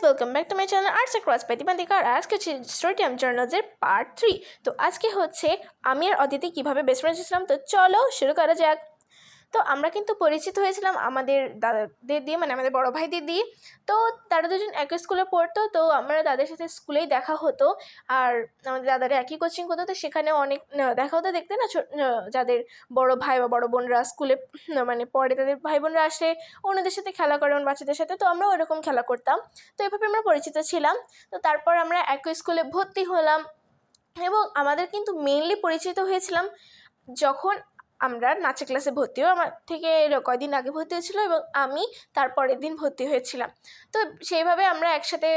Welcome back to my channel arts across Pratipadika. আর আজকে story time জার্নালসের part 3। তো আজকে হচ্ছে আমি আর অদিতি কীভাবে বেস্ট ফ্রেন্ড ছিলাম। তো চলো শুরু করা যাক। তো আমরা কিন্তু পরিচিত হয়েছিলাম আমাদের দাদাদের দিয়ে, মানে আমাদের বড়ো ভাইদের দিয়ে। তো তারা দুজন একই স্কুলে পড়তো, তো আমরা তাদের সাথে স্কুলেই দেখা হতো। আর আমাদের দাদারা একই কোচিং করতো, তো সেখানে অনেক দেখা হতো। দেখতে না যাদের বড় ভাই বা বড় বোনরা স্কুলে মানে পড়ে, তাদের ভাই বোনরা আসলে অন্যদের সাথে খেলা করে, বাচ্চাদের সাথে, তো আমরাও ওরকম খেলা করতাম। তো এভাবে আমরা পরিচিত ছিলাম। তো তারপর আমরা একই স্কুলে ভর্তি হলাম, এবং আমাদের কিন্তু মেইনলি পরিচিত হয়েছিলাম যখন আমরা নাচের ক্লাসে ভর্তি হই। আমার থেকে কয়দিন আগে ভর্তি হয়েছিল এবং আমি তারপরের দিন ভর্তি হয়েছিলাম। তো সেইভাবে আমরা একসাথে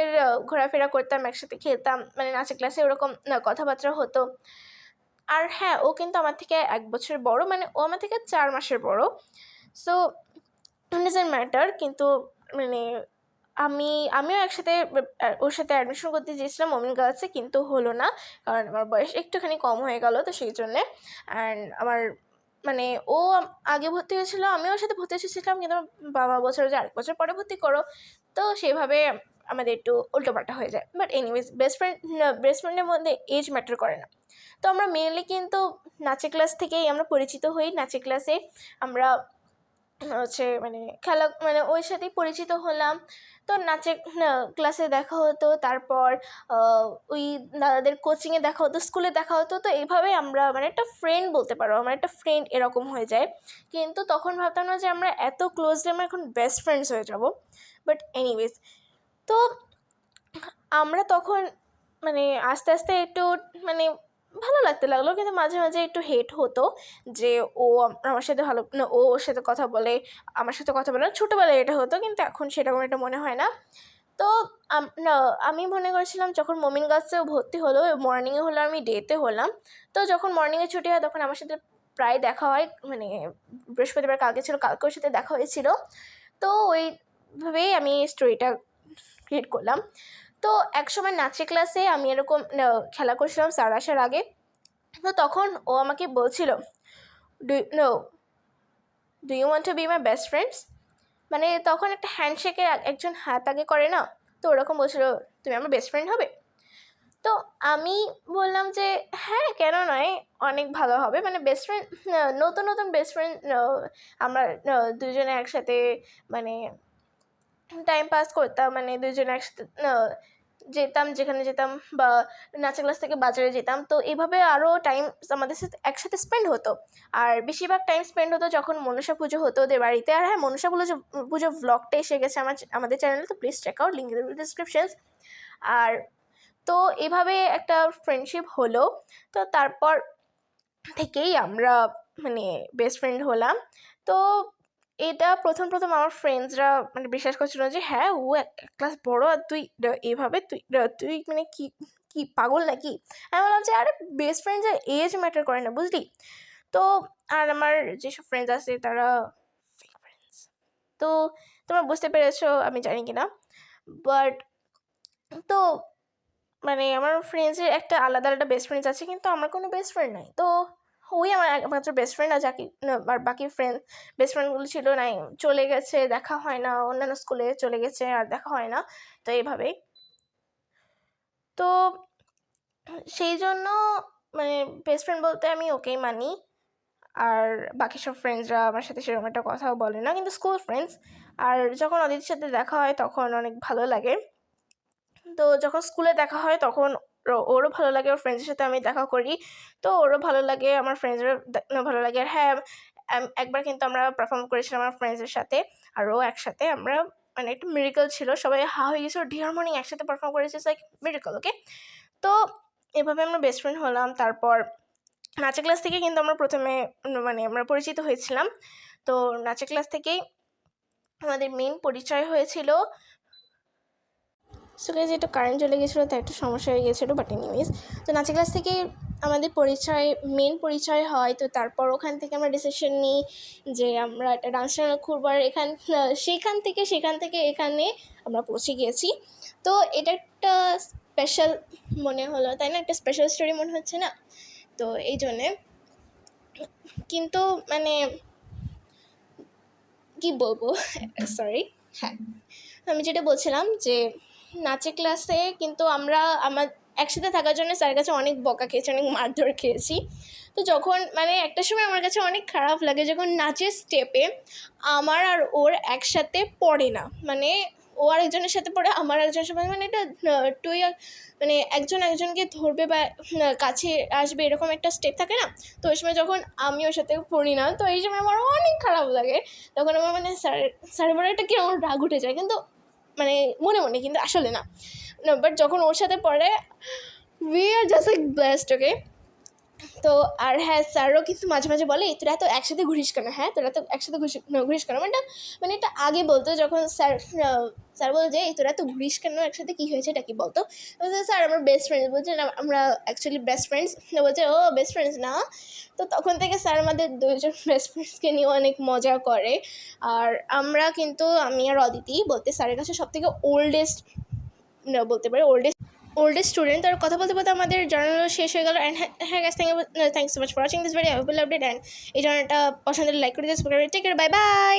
ঘোরাফেরা করতাম, একসাথে খেলতাম, মানে নাচের ক্লাসে ওরকম কথাবার্তা হতো। আর হ্যাঁ, ও কিন্তু আমার থেকে 1 বছর বড়, মানে ও আমার থেকে 4 মাসের বড়। So doesn't matter. কিন্তু মানে আমিও একসাথে ওর সাথে অ্যাডমিশন করতে চেয়েছিলাম ওমেন গার্লসে, কিন্তু হলো না, কারণ আমার বয়স একটুখানি কম হয়ে গেল, তো সেই জন্যে। অ্যান্ড আমার মানে ও আগে ভর্তি হয়েছিল, আমিও ওর সাথে ভর্তি হয়েছিলাম, কিন্তু আমার বাবা বলছিল যে 1 বছর পরে ভর্তি করো। তো সেইভাবে আমাদের একটু উল্টোপাল্টা হয়ে যায়। বাট এনিওয়েজ, বেস্ট ফ্রেন্ডের মধ্যে এজ ম্যাটার করে না। তো আমরা মেনলি কিন্তু নাচের ক্লাস থেকেই আমরা পরিচিত হই। নাচের ক্লাসে আমরা হচ্ছে মানে খেলা, মানে ওর সাথেই পরিচিত হলাম। তো নাচের ক্লাসে দেখা হতো, তারপর ওই দাদাদের কোচিংয়ে দেখা হতো, স্কুলে দেখা হতো। তো এইভাবে আমরা মানে একটা ফ্রেন্ড বলতে পারো, আমার একটা ফ্রেন্ড এরকম হয়ে যায়। কিন্তু তখন ভাবতাম না যে আমরা এত ক্লোজলি আমরা এখন বেস্ট ফ্রেন্ডস হয়ে যাব। বাট এনিওয়েজ, তো আমরা তখন মানে আস্তে আস্তে একটু মানে ভালো লাগতে লাগলো, কিন্তু মাঝে মাঝে একটু হেট হতো যে ও আমার সাথে ভালো না, ও ওর সাথে কথা বলে, আমার সাথে কথা বলে না। ছোটোবেলায় এটা হতো, কিন্তু এখন সেরকম এটা মনে হয় না। তো আমি মনে করেছিলাম যখন মোমিন গার্লসেও ভর্তি হলো, মর্নিংয়ে হলো, আমি ডেতে হলাম। তো যখন মর্নিংয়ে ছুটি হয় তখন আমার সাথে প্রায় দেখা হয়, মানে বৃহস্পতিবার কালকে ছিল, কালকে ওর সাথে দেখা হয়েছিল। তো ওইভাবেই আমি স্টোরিটা ক্রিয়েট করলাম। তো একসময় নাচের ক্লাসে আমি এরকম খেলা করছিলাম স্যার আসার আগে। তো তখন ও আমাকে বলছিল, do you want to be my best friends. মানে তখন একটা হ্যান্ডশেকে একজন হাত আগে করে না, তো ওরকম বলছিল, তুমি আমার বেস্ট ফ্রেন্ড হবে। তো আমি বললাম যে হ্যাঁ, কেন নয়, অনেক ভালো হবে। মানে বেস্ট ফ্রেন্ড, নতুন নতুন বেস্ট ফ্রেন্ড, আমরা দুজনে একসাথে মানে টাইম পাস করতাম, মানে দুজনে একসাথে যেতাম, যেখানে যেতাম, বা নাচের ক্লাস থেকে বাজারে যেতাম। তো এইভাবে আরও টাইম আমাদের সাথে একসাথে স্পেন্ড হতো। আর বেশিরভাগ টাইম স্পেন্ড হতো যখন মনসা পুজো হতো ওদের বাড়িতে। আর হ্যাঁ, মনসা পুজো ভ্লগটা এসে গেছে আমাদের চ্যানেলে, তো please check out, link in the descriptions. আর তো এভাবে একটা ফ্রেন্ডশিপ হলো। তো তারপর থেকেই আমরা মানে বেস্ট ফ্রেন্ড হলাম। তো এটা প্রথম আমার ফ্রেন্ডসরা মানে বিশ্বাস করছিল যে হ্যাঁ, ও এক ক্লাস বড়, আর তুই এইভাবে তুই মানে কি পাগল নাকি। আমি বললাম যে আরে বেস্ট ফ্রেন্ডসের এজ ম্যাটার করে না, বুঝলি। তো আর আমার যেসব ফ্রেন্ডস আছে তারা ফেক ফ্রেন্ডস, তো তোমরা বুঝতে পেরেছো আমি জানি কি না। বাট তো মানে আমার ফ্রেন্ডসের একটা আলাদা আলাদা বেস্ট ফ্রেন্ডস আছে, কিন্তু আমার কোনো বেস্ট ফ্রেন্ড নাই। তো ওই আমার একমাত্র বেস্ট ফ্রেন্ড, আর আর বাকি বেস্ট ফ্রেন্ডগুলো ছিল নাই, চলে গেছে, দেখা হয় না, অন্যান্য স্কুলে চলে গেছে, আর দেখা হয় না। তো এইভাবেই, তো সেই জন্য মানে বেস্ট ফ্রেন্ড বলতে আমি ওকেই মানি। আর বাকি সব ফ্রেন্ডসরা আমার সাথে সেরকম একটা কথাও বলে না, কিন্তু স্কুল ফ্রেন্ডস। আর যখন অদিতির সাথে দেখা হয় তখন অনেক ভালো লাগে। তো যখন স্কুলে দেখা হয় তখন ওরও ভালো লাগে, ওর ফ্রেন্ডসের সাথে আমি দেখা করি, তো ওরও ভালো লাগে, আমার ফ্রেন্ডসেরও ভালো লাগে। আর হ্যাঁ, একবার কিন্তু আমরা পারফর্ম করেছিলাম আমার ফ্রেন্ডসের সাথে, আর ও একসাথে, আমরা মানে একটা মিরাকল ছিল, সবাই হয়ে গেছিলো, ডিয়ার মর্নিং একসাথে পারফর্ম করেছে, লাইক মিরাকল। ওকে, তো এভাবে আমরা বেস্ট ফ্রেন্ড হলাম। তারপর নাচের ক্লাস থেকে কিন্তু আমরা প্রথমে মানে আমরা পরিচিত হয়েছিলাম। তো নাচের ক্লাস থেকেই আমাদের মেন পরিচয় হয়েছিল। সো গাইস, একটু কারেন্ট চলে গেছিলো, তাই একটু সমস্যা হয়ে গেছিলো, বাট এনিওয়েজ, তো নাচের ক্লাস থেকে আমাদের মেন পরিচয় হয়। তো তারপর ওখান থেকে আমরা ডিসিশন নিই যে আমরা একটা ডান্স চ্যানেল খুলবো, আর সেখান থেকে এখানে আমরা পৌঁছে গিয়েছি। তো এটা একটা স্পেশাল মনে হলো, তাই না, একটা স্পেশাল স্টোরি মনে হচ্ছে না। তো এই জন্যে, কিন্তু মানে কি বলবো, সরি, হ্যাঁ, আমি যেটা বলছিলাম যে নাচের ক্লাসে কিন্তু আমরা একসাথে থাকার জন্য স্যারের কাছে অনেক বকা খেয়েছি, অনেক মারধর খেয়েছি। তো যখন মানে একটা সময় আমার কাছে অনেক খারাপ লাগে যখন নাচের স্টেপে আমার আর ওর একসাথে পড়ে না, মানে ও আরেকজনের সাথে পড়ে, আমার একজনের সাথে, মানে এটা টুই মানে একজন একজনকে ধরবে বা কাছে আসবে এরকম একটা স্টেপ থাকে না। তো ওই সময় যখন আমি ওর সাথে পড়ি না, তো এই সময় আমার অনেক খারাপ লাগে। তখন আমার মানে স্যারের পরে একটা কিরকম রাগ উঠে যায়, কিন্তু মানে মনে মনে, কিন্তু আসলে না। বাট যখন ওর সাথে পড়ে we are just like blessed, okay. তো আর হ্যাঁ, স্যারও কিন্তু মাঝে মাঝে বলে তোরা তো একসাথে ঘুরিস কেন, হ্যাঁ তোরা তো একসাথে ঘুরিস কেন, মানে এটা আগে বলতো যখন স্যার বলতো যে তোরা তো ঘুরিস কেন একসাথে, কী হয়েছে এটা কি বলতো। স্যার আমরা বেস্ট ফ্রেন্ডস, বলছে না আমরা অ্যাকচুয়ালি বেস্ট ফ্রেন্ডস। বলছে ও বেস্ট ফ্রেন্ডস না। তো তখন থেকে স্যার আমাদের দুইজন বেস্ট ফ্রেন্ডসকে নিয়ে অনেক মজা করে। আর আমরা কিন্তু, আমি আর অদিতি বলতে স্যারের কাছে সবথেকে ওল্ডেস্ট বলতে পারি, ওল্ডেস্ট স্টুডেন্ট। আর কথা বলতে বলতে আমাদের জার্নালও শেষ হয়ে গেল। অ্যান্ড হ্যাঁ guys, thanks so much for watching this video. I hope you loved it. And এই জার্নালটা পছন্দ হলে লাইক করে দিস, টেক কেয়ার, বাই বাই।